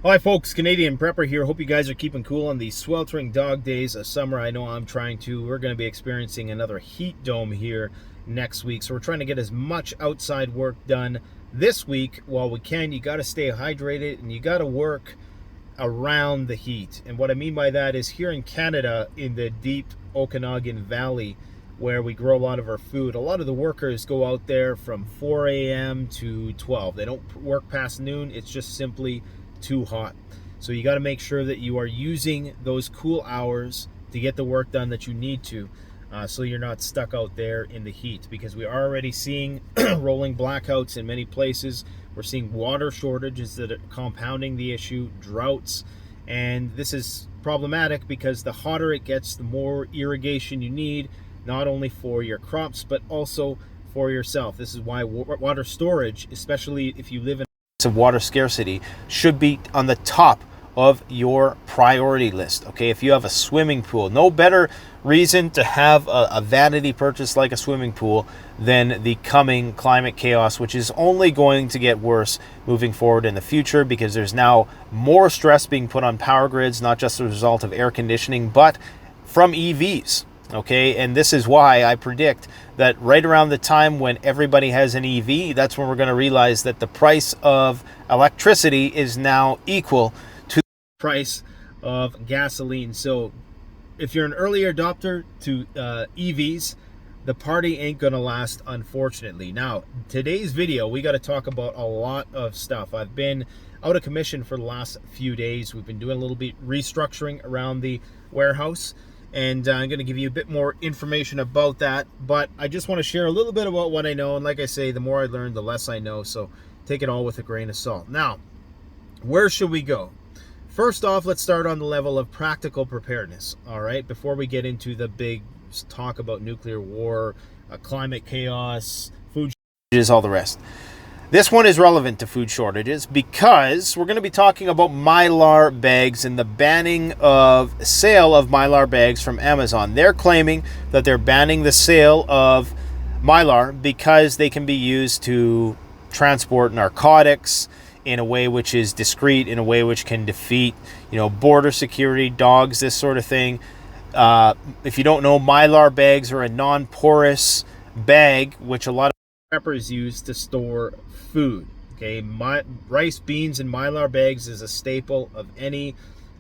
Hi folks, Canadian Prepper here. Hope you guys are keeping cool on these sweltering dog days of summer. I know I'm trying to. We're going to be experiencing another heat dome here next week. So we're trying to get as much outside work done this week while we can. You got to stay hydrated and you got to work around the heat. And what I mean by that is here in Canada, in the deep Okanagan Valley, where we grow a lot of our food, a lot of the workers go out there from 4 a.m. to 12. They don't work past noon. It's just simply too hot. So you got to make sure that you are using those cool hours to get the work done that you need to, so you're not stuck out there in the heat, because we are already seeing rolling blackouts in many places. We're seeing water shortages that are compounding the issue, droughts, and this is problematic because the hotter it gets, the more irrigation you need, not only for your crops but also for yourself. This is why water storage, especially if you live in of water scarcity, should be on the top of your priority list. Okay, if you have a swimming pool, no better reason to have a vanity purchase like a swimming pool than the coming climate chaos, which is only going to get worse moving forward in the future, because there's now more stress being put on power grids, not just as a result of air conditioning, but from EVs. Okay, and this is why I predict that right around the time when everybody has an EV, that's when we're going to realize that the price of electricity is now equal to the price of gasoline. So if you're an early adopter to EVs, the party ain't going to last, unfortunately. Now, today's video, we got to talk about a lot of stuff. I've been out of commission for the last few days. We've been doing a little bit restructuring around the warehouse, and I'm going to give you a bit more information about that. But I just want to share a little bit about what I know. And like I say, the more I learn, the less I know. So take it all with a grain of salt. Now, where should we go? First off, let's start on the level of practical preparedness. All right, before we get into the big talk about nuclear war, climate chaos, food shortages, all the rest. This one is relevant to food shortages because we're going to be talking about Mylar bags and the banning of sale of Mylar bags from Amazon. They're claiming that they're banning the sale of Mylar because they can be used to transport narcotics in a way which is discreet, in a way which can defeat, border security, dogs, this sort of thing. If you don't know, Mylar bags are a non-porous bag which a lot of preppers use to store food. Okay, rice, beans, and Mylar bags is a staple of any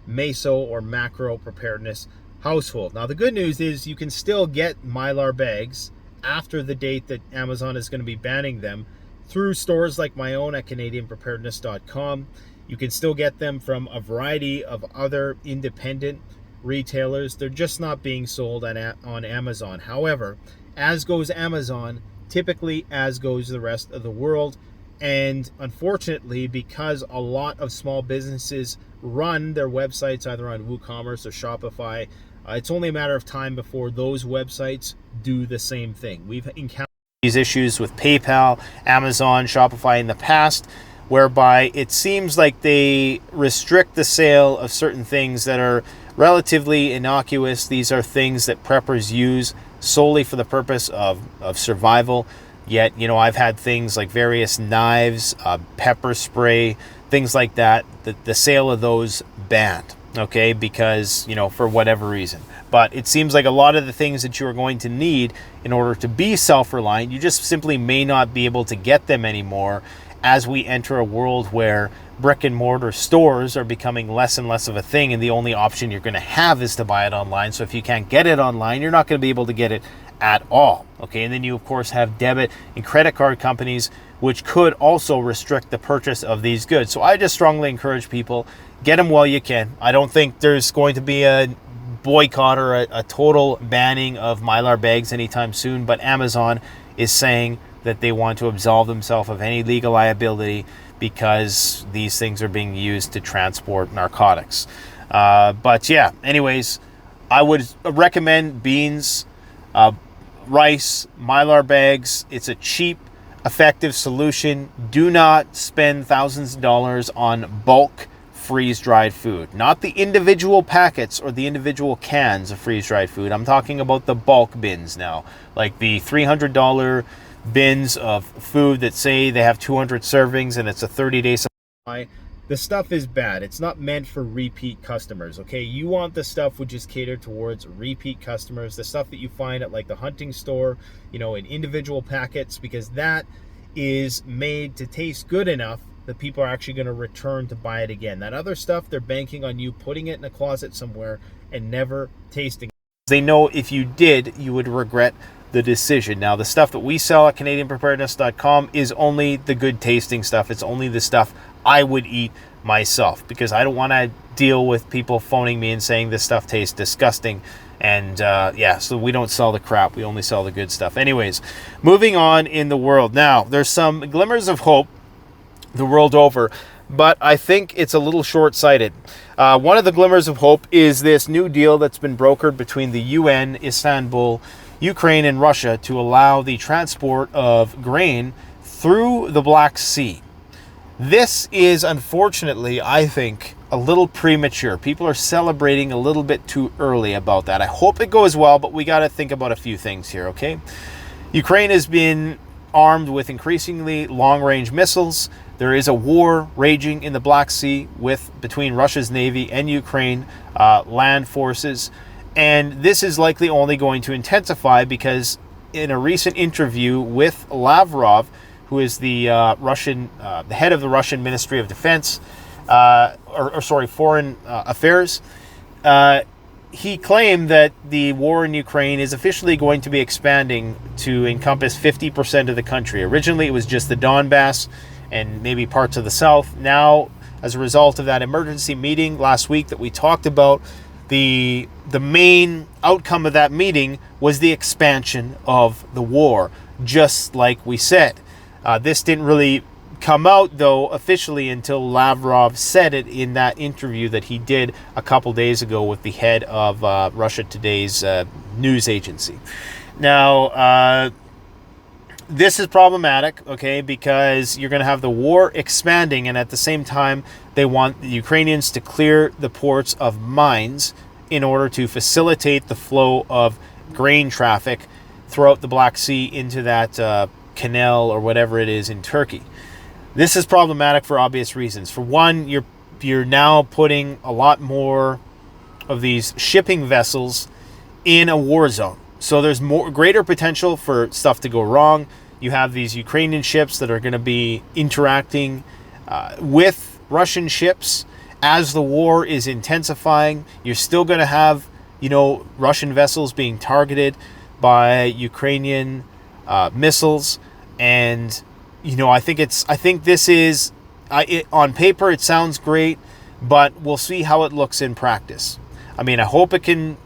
meso or macro preparedness household. Now, the good news is you can still get Mylar bags after the date that Amazon is going to be banning them through stores like my own at CanadianPreparedness.com. You can still get them from a variety of other independent retailers. They're just not being sold on Amazon. However, as goes Amazon, typically as goes the rest of the world. And unfortunately, because a lot of small businesses run their websites either on WooCommerce or Shopify, it's only a matter of time before those websites do the same thing. We've encountered these issues with PayPal, Amazon, Shopify in the past, whereby it seems like they restrict the sale of certain things that are relatively innocuous. These are things that preppers use solely for the purpose of survival. Yet, I've had things like various knives, pepper spray, things like that, the sale of those banned, okay, because, for whatever reason. But it seems like a lot of the things that you are going to need in order to be self-reliant, you just simply may not be able to get them anymore as we enter a world where brick and mortar stores are becoming less and less of a thing, and the only option you're going to have is to buy it online. So if you can't get it online, you're not going to be able to get it at all. Okay, and then you of course have debit and credit card companies which could also restrict the purchase of these goods. So I just strongly encourage people, get them while you can. I don't think there's going to be a boycott or a total banning of Mylar bags anytime soon, but Amazon is saying that they want to absolve themselves of any legal liability because these things are being used to transport narcotics. But yeah, anyways, I would recommend beans, rice, Mylar bags. It's a cheap, effective solution. Do not spend thousands of dollars on bulk freeze-dried food. Not the individual packets or the individual cans of freeze-dried food. I'm talking about the bulk bins now, like the $300 bins of food that say they have 200 servings and it's a 30-day supply. the stuff is bad. It's not meant for repeat customers, okay? You want the stuff which is catered towards repeat customers, the stuff that you find at like the hunting store, in individual packets, because that is made to taste good enough that people are actually going to return to buy it again. That other stuff, they're banking on you putting it in a closet somewhere and never tasting it. They know if you did, you would regret the decision. Now, the stuff that we sell at CanadianPreparedness.com is only the good tasting stuff. It's only the stuff I would eat myself, because I don't want to deal with people phoning me and saying this stuff tastes disgusting. And so we don't sell the crap. We only sell the good stuff. Anyways, moving on in the world. Now, there's some glimmers of hope the world over, but I think it's a little short-sighted. One of the glimmers of hope is this new deal that's been brokered between the UN, Istanbul, Ukraine, and Russia to allow the transport of grain through the Black Sea. This is, unfortunately, I think, a little premature. People are celebrating a little bit too early about that. I hope it goes well, but we got to think about a few things here, okay? Ukraine has been armed with increasingly long-range missiles. There is a war raging in the Black Sea between Russia's Navy and Ukraine land forces. And this is likely only going to intensify because in a recent interview with Lavrov, who is the the head of the Russian Ministry of Defense, Foreign Affairs, he claimed that the war in Ukraine is officially going to be expanding to encompass 50% of the country. Originally, it was just the Donbass and maybe parts of the south. Now, as a result of that emergency meeting last week that we talked about, the main outcome of that meeting was the expansion of the war, just like we said. This didn't really come out, though, officially until Lavrov said it in that interview that he did a couple days ago with the head of Russia Today's news agency. Now, this is problematic, okay, because you're going to have the war expanding, and at the same time, they want the Ukrainians to clear the ports of mines in order to facilitate the flow of grain traffic throughout the Black Sea into that canal or whatever it is in Turkey. This is problematic for obvious reasons. For one, you're now putting a lot more of these shipping vessels in a war zone. So there's greater potential for stuff to go wrong. You have these Ukrainian ships that are going to be interacting with Russian ships as the war is intensifying. You're still going to have, Russian vessels being targeted by Ukrainian missiles, and I think this is on paper it sounds great, but we'll see how it looks in practice. I mean, I hope it can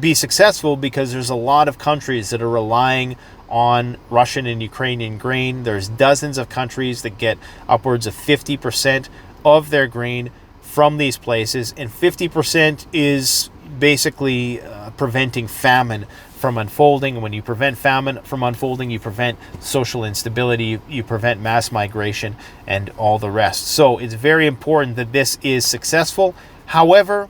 be successful because there's a lot of countries that are relying on Russian and Ukrainian grain. There's dozens of countries that get upwards of 50% of their grain from these places, and 50% is basically preventing famine from unfolding. When you prevent famine from unfolding, you prevent social instability, you prevent mass migration, and all the rest. So it's very important that this is successful. However,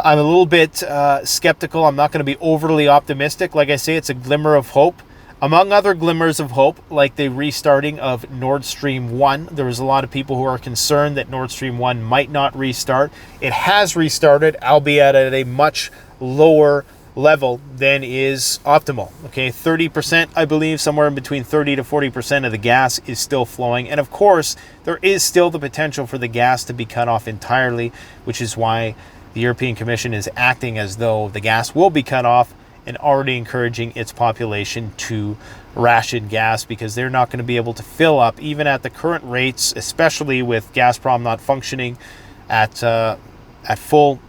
I'm a little bit skeptical. I'm not going to be overly optimistic. Like I say, it's a glimmer of hope. Among other glimmers of hope, like the restarting of Nord Stream 1, there was a lot of people who are concerned that Nord Stream 1 might not restart. It has restarted, albeit at a much lower level than is optimal. Okay, 30%, I believe, somewhere in between 30 to 40% of the gas is still flowing. And of course, there is still the potential for the gas to be cut off entirely, which is why the European Commission is acting as though the gas will be cut off and already encouraging its population to ration gas, because they're not going to be able to fill up, even at the current rates, especially with Gazprom not functioning at full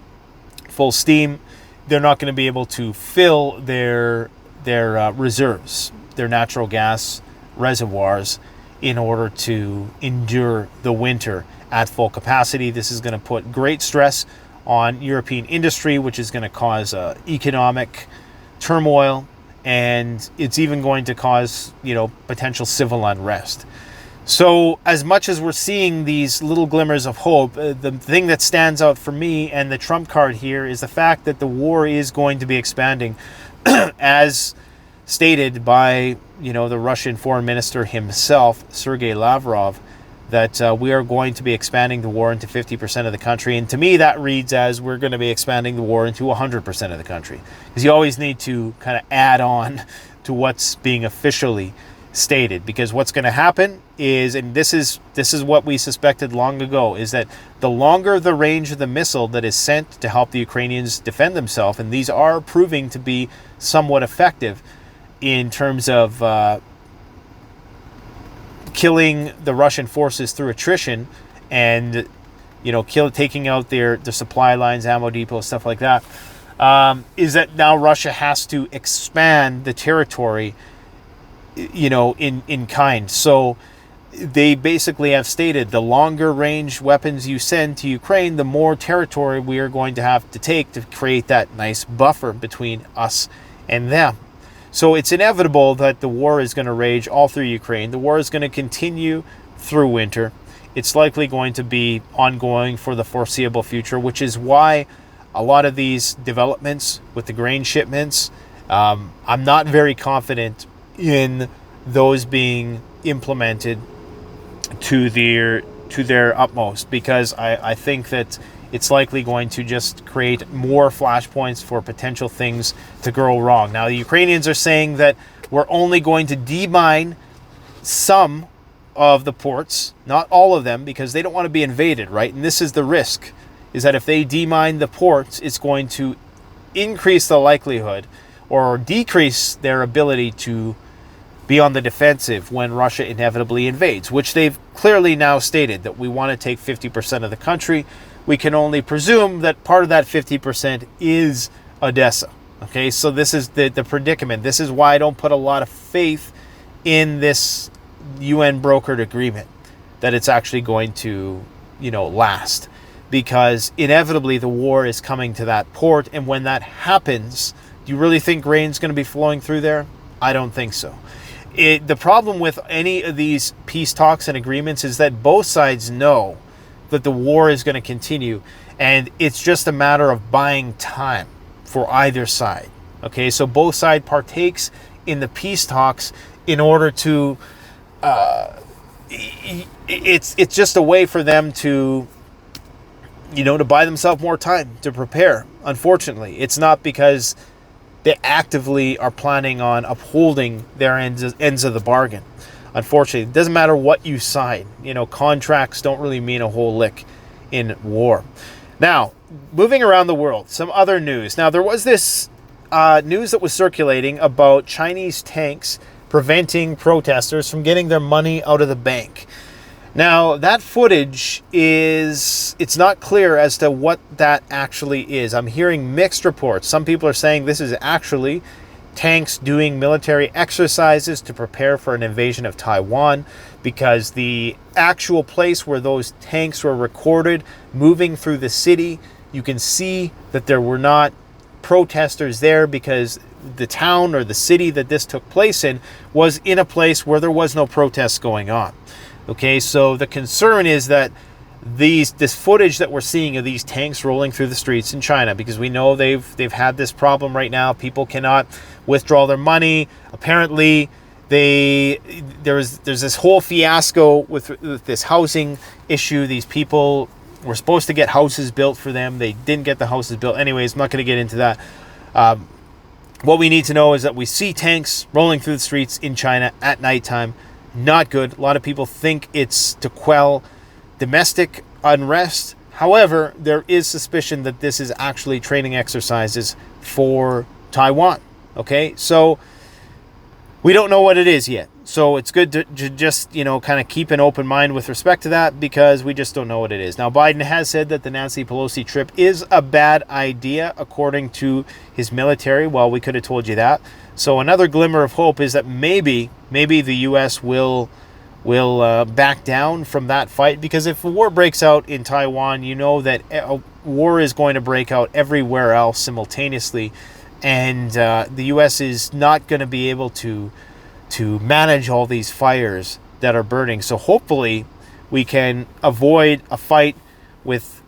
steam. They're not going to be able to fill their reserves, their natural gas reservoirs, in order to endure the winter at full capacity. This is going to put great stress on European industry, which is going to cause economic turmoil, and it's even going to cause, potential civil unrest. So as much as we're seeing these little glimmers of hope, the thing that stands out for me and the trump card here is the fact that the war is going to be expanding as stated by, the Russian foreign minister himself, Sergei Lavrov. that we are going to be expanding the war into 50% of the country. And to me, that reads as we're going to be expanding the war into 100% of the country. Because you always need to kind of add on to what's being officially stated. Because what's going to happen is, and this is what we suspected long ago, is that the longer the range of the missile that is sent to help the Ukrainians defend themselves, and these are proving to be somewhat effective in terms of killing the Russian forces through attrition, and taking out their supply lines, ammo depots, stuff like that, is that now Russia has to expand the territory, in kind. So they basically have stated the longer range weapons you send to Ukraine, the more territory we are going to have to take to create that nice buffer between us and them. So it's inevitable that the war is going to rage all through Ukraine. The war is going to continue through winter. It's likely going to be ongoing for the foreseeable future, which is why a lot of these developments with the grain shipments, I'm not very confident in those being implemented to their utmost, because I think that it's likely going to just create more flashpoints for potential things to go wrong. Now, the Ukrainians are saying that we're only going to demine some of the ports, not all of them, because they don't want to be invaded, right? And this is the risk, is that if they demine the ports, it's going to increase the likelihood or decrease their ability to be on the defensive when Russia inevitably invades, which they've clearly now stated that we want to take 50% of the country. We can only presume that part of that 50% is Odessa. Okay, so this is the predicament. This is why I don't put a lot of faith in this UN brokered agreement, that it's actually going to, last. Because inevitably the war is coming to that port, and when that happens, do you really think grain's going to be flowing through there? I don't think so. The problem with any of these peace talks and agreements is that both sides know that the war is going to continue, and it's just a matter of buying time for either side. Okay, so both sides partakes in the peace talks in order to it's just a way for them to to buy themselves more time to prepare. Unfortunately, it's not because they actively are planning on upholding their ends of the bargain. Unfortunately, it doesn't matter what you sign. Contracts don't really mean a whole lick in war. Now, moving around the world, some other news. Now, there was this news that was circulating about Chinese tanks preventing protesters from getting their money out of the bank. Now, that footage it's not clear as to what that actually is. I'm hearing mixed reports. Some people are saying this is actually tanks doing military exercises to prepare for an invasion of Taiwan, because the actual place where those tanks were recorded moving through the city, you can see that there were not protesters there, because the town or the city that this took place in was in a place where there was no protests going on. Okay, so the concern is that this footage that we're seeing of these tanks rolling through the streets in China, because we know they've had this problem right now. People cannot withdraw their money. Apparently, there's this whole fiasco with this housing issue. These people were supposed to get houses built for them. They didn't get the houses built. Anyways, I'm not going to get into that. What we need to know is that we see tanks rolling through the streets in China at nighttime. Not good. A lot of people think it's to quell domestic unrest. However, there is suspicion that this is actually training exercises for Taiwan. Okay, so we don't know what it is yet. So it's good to just, kind of keep an open mind with respect to that, because we just don't know what it is. Now, Biden has said that the Nancy Pelosi trip is a bad idea, according to his military. Well, we could have told you that. So another glimmer of hope is that maybe the U.S. will back down from that fight, because if a war breaks out in Taiwan, you know that a war is going to break out everywhere else simultaneously, and the U.S. is not going to be able to manage all these fires that are burning. So hopefully we can avoid a fight with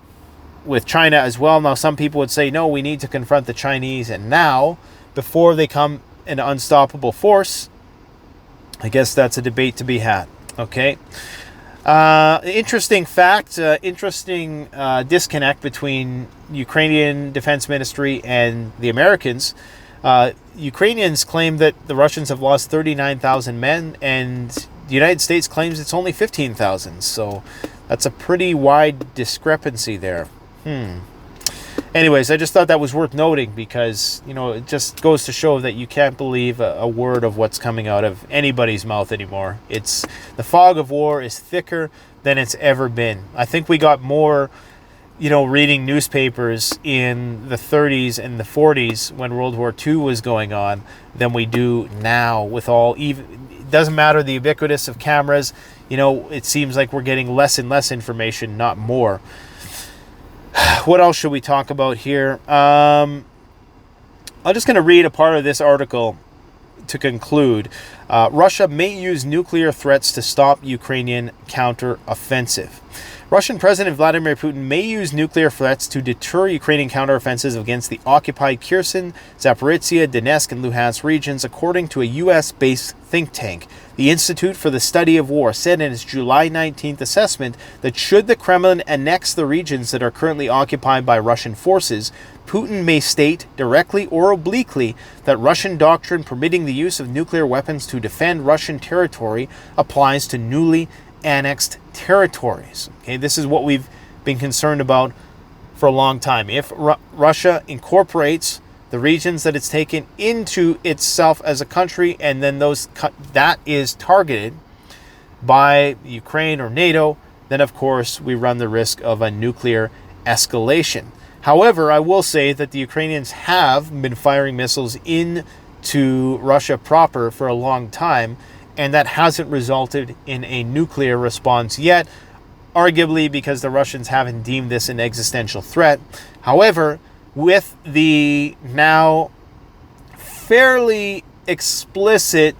China as well. Now, some people would say, no, we need to confront the Chinese, and now, before they come an unstoppable force. I guess that's a debate to be had. Okay. Interesting fact, interesting disconnect between Ukrainian Defense Ministry and the Americans. Ukrainians claim that the Russians have lost 39,000 men, and the United States claims it's only 15,000. So that's a pretty wide discrepancy there. Anyways, I just thought that was worth noting because, it just goes to show that you can't believe a word of what's coming out of anybody's mouth anymore. The fog of war is thicker than it's ever been. I think we got more, reading newspapers in the 30s and the 40s when World War II was going on than we do now with it doesn't matter the ubiquitous of cameras. It seems like we're getting less and less information, not more. What else should we talk about here? I'm just going to read a part of this article to conclude. Russia may use nuclear threats to stop Ukrainian counteroffensive. Russian President Vladimir Putin may use nuclear threats to deter Ukrainian counteroffensives against the occupied Kherson, Zaporizhia, Donetsk, and Luhansk regions, according to a U.S.-based think tank. The Institute for the Study of War said in its July 19th assessment that should the Kremlin annex the regions that are currently occupied by Russian forces, Putin may state, directly or obliquely, that Russian doctrine permitting the use of nuclear weapons to defend Russian territory applies to newly annexed territories. Okay, this is what we've been concerned about for a long time. If Russia incorporates the regions that it's taken into itself as a country, and then that is targeted by Ukraine or NATO, then of course we run the risk of a nuclear escalation. However, I will say that the Ukrainians have been firing missiles into Russia proper for a long time, and that hasn't resulted in a nuclear response yet, arguably because the Russians haven't deemed this an existential threat. However, with the now fairly explicit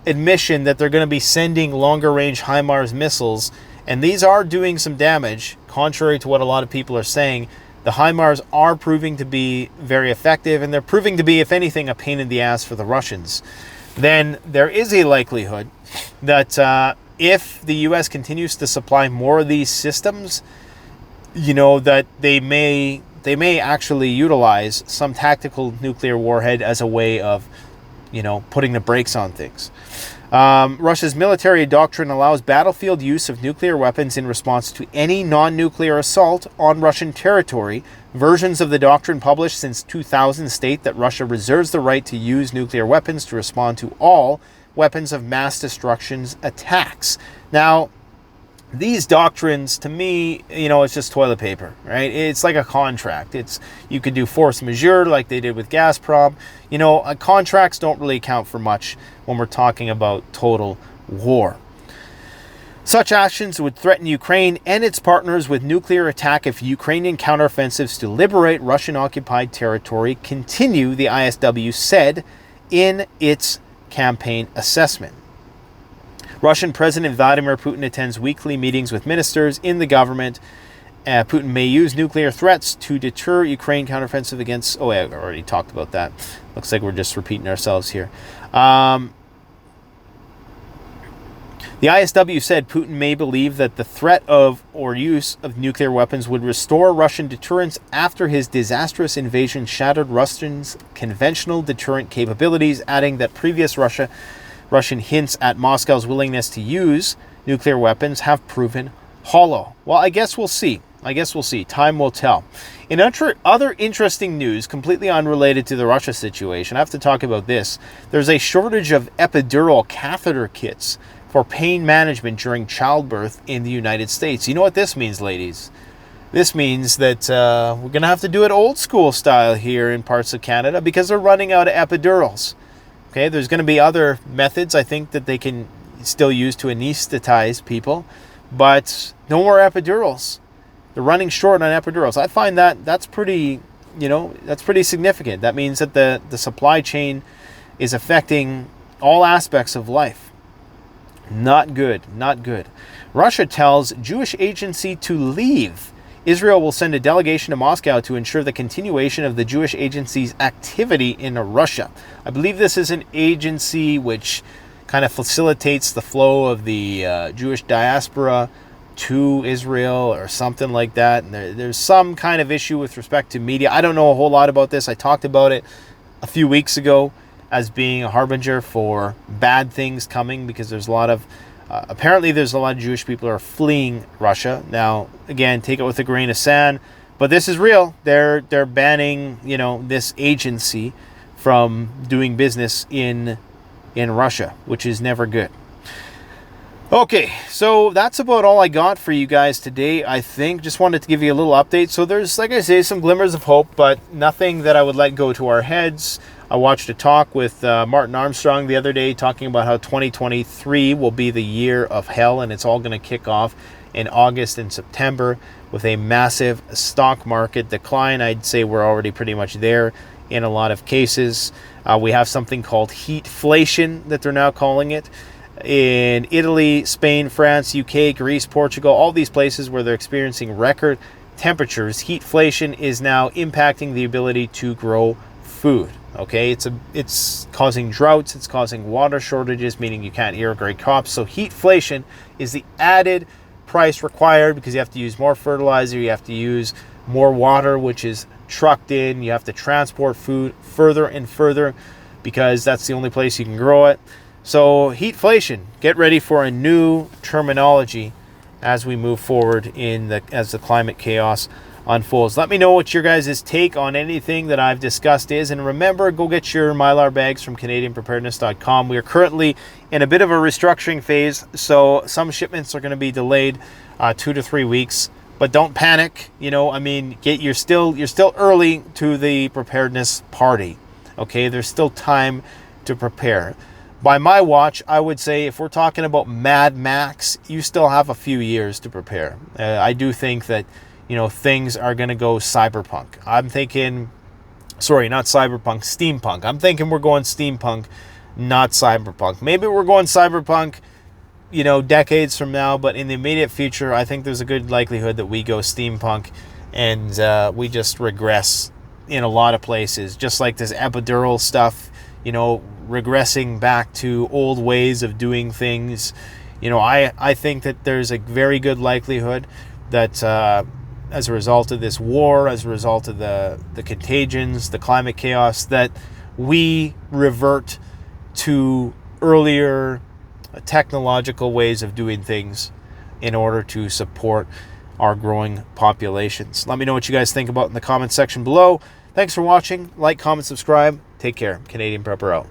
admission that they're going to be sending longer-range HIMARS missiles, and these are doing some damage, contrary to what a lot of people are saying, the HIMARS are proving to be very effective, and they're proving to be, if anything, a pain in the ass for the Russians. Then there is a likelihood that if the U.S. continues to supply more of these systems, that they may actually utilize some tactical nuclear warhead as a way of, putting the brakes on things. Russia's military doctrine allows battlefield use of nuclear weapons in response to any non-nuclear assault on Russian territory. Versions of the doctrine published since 2000 state that Russia reserves the right to use nuclear weapons to respond to all weapons of mass destruction attacks. Now, these doctrines, to me, it's just toilet paper, right? It's like a contract. You could do force majeure like they did with Gazprom. Contracts don't really count for much when we're talking about total war. Such actions would threaten Ukraine and its partners with nuclear attack if Ukrainian counteroffensives to liberate Russian-occupied territory continue, the ISW said in its campaign assessment. Russian President Vladimir Putin attends weekly meetings with ministers in the government. Putin may use nuclear threats to deter Ukraine counteroffensive against... Oh, I already talked about that. Looks like we're just repeating ourselves here. The ISW said Putin may believe that the threat of or use of nuclear weapons would restore Russian deterrence after his disastrous invasion shattered Russia's conventional deterrent capabilities, adding that previous Russian hints at Moscow's willingness to use nuclear weapons have proven hollow. Well, I guess we'll see. Time will tell. In other interesting news, completely unrelated to the Russia situation, I have to talk about this. There's a shortage of epidural catheter kits for pain management during childbirth in the United States. You know what this means, ladies? This means that we're going to have to do it old school style here in parts of Canada because they're running out of epidurals. Okay, there's going to be other methods, I think, that they can still use to anesthetize people, but no more epidurals. They're running short on epidurals. I find that's pretty significant. That means that the supply chain is affecting all aspects of life. Not good. Russia tells Jewish agency to leave. Israel will send a delegation to Moscow to ensure the continuation of the Jewish agency's activity in Russia. I believe this is an agency which kind of facilitates the flow of the Jewish diaspora to Israel or something like that. And there's some kind of issue with respect to media. I don't know a whole lot about this. I talked about it a few weeks ago as being a harbinger for bad things coming, because there's a lot of apparently there's a lot of Jewish people who are fleeing Russia. Now, again, take it with a grain of sand, but this is real. They're banning, this agency from doing business in Russia, which is never good. Okay, so that's about all I got for you guys today, I think. Just wanted to give you a little update. So there's, like I say, some glimmers of hope, but nothing that I would let go to our heads. I watched a talk with Martin Armstrong the other day talking about how 2023 will be the year of hell, and it's all going to kick off in August and September with a massive stock market decline. I'd say we're already pretty much there in a lot of cases. We have something called heatflation that they're now calling it. In Italy, Spain, France, UK, Greece, Portugal, all these places where they're experiencing record temperatures, heatflation is now impacting the ability to grow food. Okay, it's causing droughts, it's causing water shortages, meaning you can't irrigate crops. So heatflation is the added price required because you have to use more fertilizer, you have to use more water, which is trucked in, you have to transport food further and further because that's the only place you can grow it. So heatflation, get ready for a new terminology as we move forward as the climate chaos unfolds. Let me know what your guys' take on anything that I've discussed is. And remember, go get your Mylar bags from CanadianPreparedness.com. We are currently in a bit of a restructuring phase, so some shipments are going to be delayed 2 to 3 weeks. But don't panic. You're still early to the preparedness party. Okay, there's still time to prepare. By my watch, I would say if we're talking about Mad Max, you still have a few years to prepare. I do think that, things are going to go cyberpunk. I'm thinking, sorry, not cyberpunk, steampunk. I'm thinking we're going steampunk, not cyberpunk. Maybe we're going cyberpunk, decades from now, but in the immediate future, I think there's a good likelihood that we go steampunk and we just regress in a lot of places, just like this epidural stuff, regressing back to old ways of doing things. I think that there's a very good likelihood that as a result of this war, as a result of the contagions, the climate chaos, that we revert to earlier technological ways of doing things in order to support our growing populations. Let me know what you guys think about in the comment section below. Thanks for watching. Like, comment, subscribe. Take care. Canadian Prepper out.